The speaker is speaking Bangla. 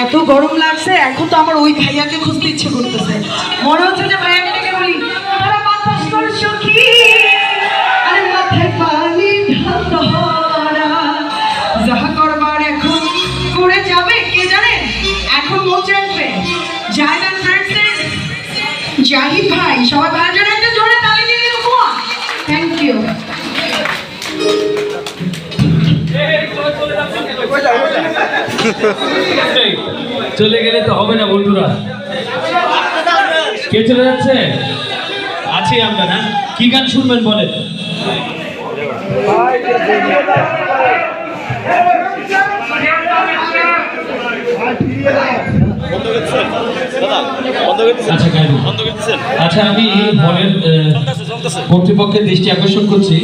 এত গরম লাগছে, এখন তো আমার ওই ভাইয়াকে খুঁজতে ইচ্ছে করতেছে। মনে হচ্ছে যে ভাইয়াকে ডেকে বলি, আরে বাতাস কর সখী, আরে মাথায় পানি ঢালা, যাহা করবার এখন করে যাবে কে জানে। এখন মন চাইবে জাহিদ ফ্রেন্ডস, জাহিদ ভাই, সবাই ভাইয়ের জন্য একটা জোরে তালি দিয়ে দিন। Thank you. চলে গেলে তো হবে না বন্ধুরা। কে চলে যাচ্ছে? আছি আমরা না। কি গান শুনবেন বলেন? আচ্ছা, আমি হলের কর্তৃপক্ষের দৃষ্টি আকর্ষণ করছি,